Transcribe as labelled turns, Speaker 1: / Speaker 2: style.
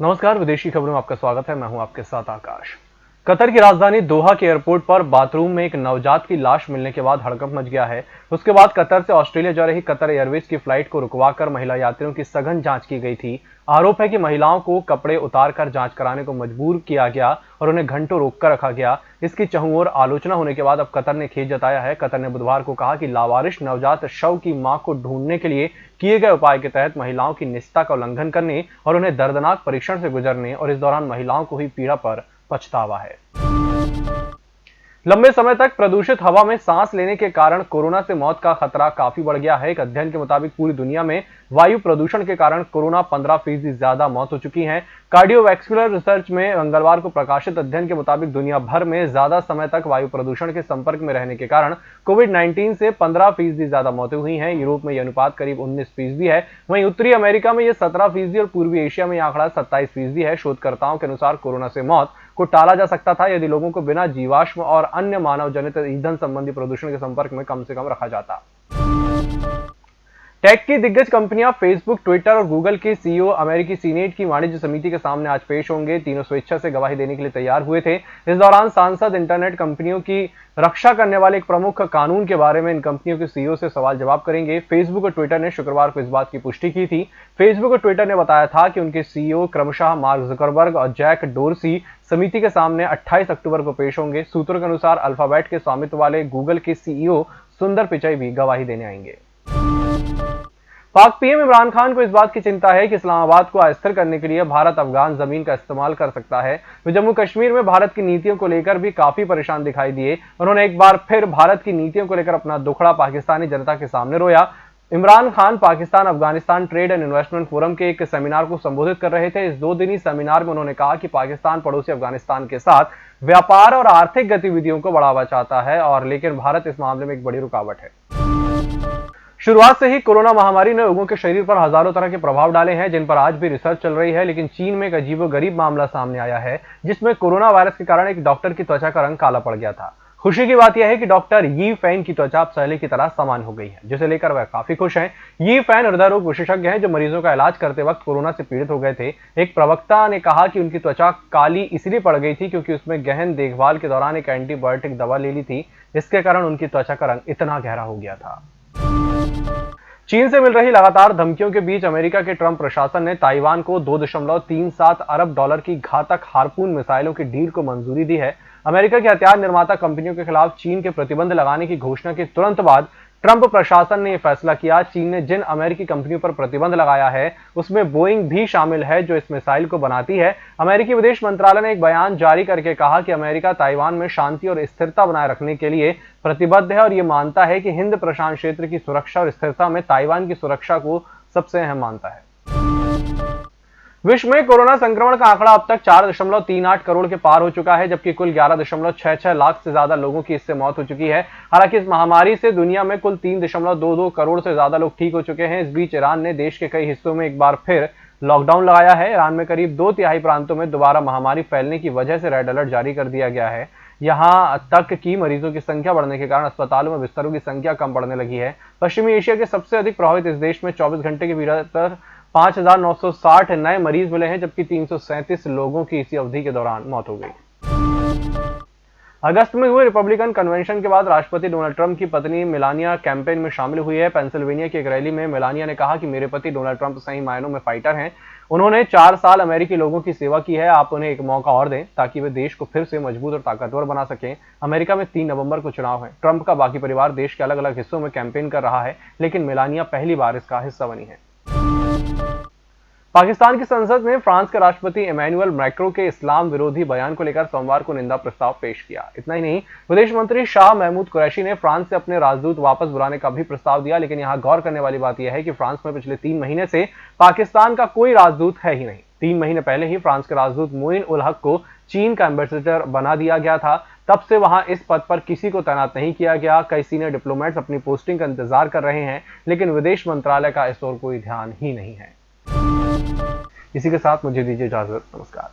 Speaker 1: नमस्कार, विदेशी खबरों में आपका स्वागत है। मैं हूं आपके साथ आकाश। कतर की राजधानी दोहा के एयरपोर्ट पर बाथरूम में एक नवजात की लाश मिलने के बाद हड़कंप मच गया है। उसके बाद कतर से ऑस्ट्रेलिया जा रही कतर एयरवेज की फ्लाइट को रुकवाकर महिला यात्रियों की सघन जांच की गई थी। आरोप है कि महिलाओं को कपड़े उतारकर जांच कराने को मजबूर किया गया और उन्हें घंटों रोककर रखा गया। इसकी चहुं ओर आलोचना होने के बाद अब कतर ने खेद जताया है। कतर ने बुधवार को कहा कि लावारिश नवजात शव की मां को ढूंढने के लिए किए गए उपाय के तहत महिलाओं की निजता का उल्लंघन करने और उन्हें दर्दनाक परीक्षण से गुजरने और इस दौरान महिलाओं को हुई पीड़ा पर पछतावा है। लंबे समय तक प्रदूषित हवा में सांस लेने के कारण कोरोना से मौत का खतरा काफी बढ़ गया है। एक अध्ययन के मुताबिक पूरी दुनिया में वायु प्रदूषण के कारण कोरोना 15% ज्यादा मौत हो चुकी है। कार्डियोवैस्कुलर रिसर्च में मंगलवार को प्रकाशित अध्ययन के मुताबिक दुनिया भर में ज्यादा समय तक वायु प्रदूषण के संपर्क में रहने के कारण कोविड-19 से 15% ज्यादा मौतें हुई हैं। यूरोप में यह अनुपात करीब 19% है। वहीं उत्तरी अमेरिका में यह 17% और पूर्वी एशिया में यह आंकड़ा 27% है। शोधकर्ताओं के अनुसार कोरोना से मौत को टाला जा सकता था यदि लोगों को बिना जीवाश्म और अन्य मानव जनित ईंधन संबंधी प्रदूषण के संपर्क में कम से कम रखा जाता। टेक की दिग्गज कंपनियां फेसबुक, ट्विटर और गूगल के सीईओ अमेरिकी सीनेट की वाणिज्य समिति के सामने आज पेश होंगे। तीनों स्वेच्छा से गवाही देने के लिए तैयार हुए थे। इस दौरान सांसद इंटरनेट कंपनियों की रक्षा करने वाले एक प्रमुख कानून के बारे में इन कंपनियों के सीईओ से सवाल जवाब करेंगे। फेसबुक और ट्विटर ने शुक्रवार को इस बात की पुष्टि की थी। फेसबुक और ट्विटर ने बताया था कि उनके सीईओ क्रमशः मार्क जुकरबर्ग और जैक डोरसी समिति के सामने 28 अक्टूबर को पेश होंगे। सूत्रों के अनुसार अल्फाबेट के स्वामित्व वाले गूगल के सीईओ सुंदर पिचाई भी गवाही देने आएंगे। पाक पीएम इमरान खान को इस बात की चिंता है कि इस्लामाबाद को अस्थिर करने के लिए भारत अफगान जमीन का इस्तेमाल कर सकता है। वे जम्मू कश्मीर में भारत की नीतियों को लेकर भी काफी परेशान दिखाई दिए। उन्होंने एक बार फिर भारत की नीतियों को लेकर अपना दुखड़ा पाकिस्तानी जनता के सामने रोया। Imran Khan Pakistan Afghanistan trade and investment forum के एक सेमिनार को संबोधित कर रहे थे। इस 2 दिनी सेमिनार में उन्होंने कहा कि पाकिस्तान पड़ोसी अफगानिस्तान के साथ व्यापार और आर्थिक गतिविधियों को बढ़ावा चाहता है और लेकिन भारत इस मामले में एक बड़ी रुकावट है। शुरुआत से ही कोरोना महामारी ने लोगों के शरीर पर हजारों तरह के प्रभाव डाले हैं, जिन पर आज भी रिसर्च चल रही है। लेकिन चीन में एक अजीबोगरीब मामला सामने आया है, जिसमें कोरोना वायरस के कारण एक डॉक्टर की त्वचा का रंग काला पड़ गया था। खुशी की बात यह है कि डॉक्टर यी फैन की त्वचा अब पहले की तरह समान हो गई है, जिसे लेकर वह काफी खुश हैं। यी फैन हृदय रोग विशेषज्ञ हैं जो मरीजों का इलाज करते वक्त कोरोना से पीड़ित हो गए थे। एक प्रवक्ता ने कहा कि उनकी त्वचा काली इसलिए पड़ गई थी क्योंकि उसमें गहन देखभाल के दौरान एक एंटीबायोटिक दवा ले ली थी। इसके कारण उनकी त्वचा का रंग इतना गहरा हो गया था। चीन से मिल रही लगातार धमकियों के बीच अमेरिका के ट्रंप प्रशासन ने ताइवान को 2.37 अरब डॉलर की घातक हार्पून मिसाइलों की डील को मंजूरी दी है। अमेरिका के हथियार निर्माता कंपनियों के खिलाफ चीन के प्रतिबंध लगाने की घोषणा के तुरंत बाद ट्रंप प्रशासन ने यह फैसला किया। चीन ने जिन अमेरिकी कंपनियों पर प्रतिबंध लगाया है उसमें बोइंग भी शामिल है, जो इस मिसाइल को बनाती है। अमेरिकी विदेश मंत्रालय ने एक बयान जारी करके कहा कि अमेरिका ताइवान में शांति और स्थिरता बनाए रखने के लिए प्रतिबद्ध है और यह मानता है कि हिंद प्रशांत क्षेत्र की सुरक्षा और स्थिरता में ताइवान की सुरक्षा को सबसे अहम मानता है। विश्व में कोरोना संक्रमण का आंकड़ा अब तक 4.38 करोड़ के पार हो चुका है, जबकि कुल 11.66 लाख से ज्यादा लोगों की इससे मौत हो चुकी है। हालांकि इस महामारी से दुनिया में कुल 3.22 करोड़ से ज्यादा लोग ठीक हो चुके हैं। इस बीच ईरान ने देश के कई हिस्सों में एक बार फिर लॉकडाउन लगाया है। ईरान में करीब 2/3 प्रांतों में दोबारा महामारी फैलने की वजह से रेड अलर्ट जारी कर दिया गया है। यहां तक कि मरीजों की संख्या बढ़ने के कारण अस्पतालों में बिस्तरों की संख्या कम पड़ने लगी है। पश्चिमी एशिया के सबसे अधिक प्रभावित इस देश में 24 घंटे के भीतर 5,960 नए मरीज मिले हैं, जबकि 337 लोगों की इसी अवधि के दौरान मौत हो गई। अगस्त में हुए रिपब्लिकन कन्वेंशन के बाद राष्ट्रपति डोनाल्ड ट्रंप की पत्नी मेलानिया कैंपेन में शामिल हुई है। पेंसिल्वेनिया की एक रैली में मेलानिया ने कहा कि मेरे पति डोनाल्ड ट्रंप सही मायनों में फाइटर हैं। उन्होंने 4 साल अमेरिकी लोगों की सेवा की है। आप उन्हें एक मौका और दें ताकि वे देश को फिर से मजबूत और ताकतवर बना सकें। अमेरिका में 3 नवंबर को चुनाव है। ट्रंप का बाकी परिवार देश के अलग अलग हिस्सों में कैंपेन कर रहा है, लेकिन मेलानिया पहली बार इसका हिस्सा बनी है। पाकिस्तान की संसद ने फ्रांस के राष्ट्रपति इमैनुअल मैक्रों के इस्लाम विरोधी बयान को लेकर सोमवार को निंदा प्रस्ताव पेश किया। इतना ही नहीं, विदेश मंत्री शाह महमूद कुरैशी ने फ्रांस से अपने राजदूत वापस बुलाने का भी प्रस्ताव दिया। लेकिन यहां गौर करने वाली बात यह है कि फ्रांस में पिछले 3 महीने से पाकिस्तान का कोई राजदूत है ही नहीं। 3 महीने पहले ही फ्रांस के राजदूत मोइन उल हक को चीन का एम्बेसडर बना दिया गया था। तब से वहां इस पद पर किसी को तैनात नहीं किया गया। कई सीनियर डिप्लोमेट्स अपनी पोस्टिंग का इंतजार कर रहे हैं, लेकिन विदेश मंत्रालय का इस ओर कोई ध्यान ही नहीं है। इसी के साथ मुझे दीजिए इजाजत। नमस्कार।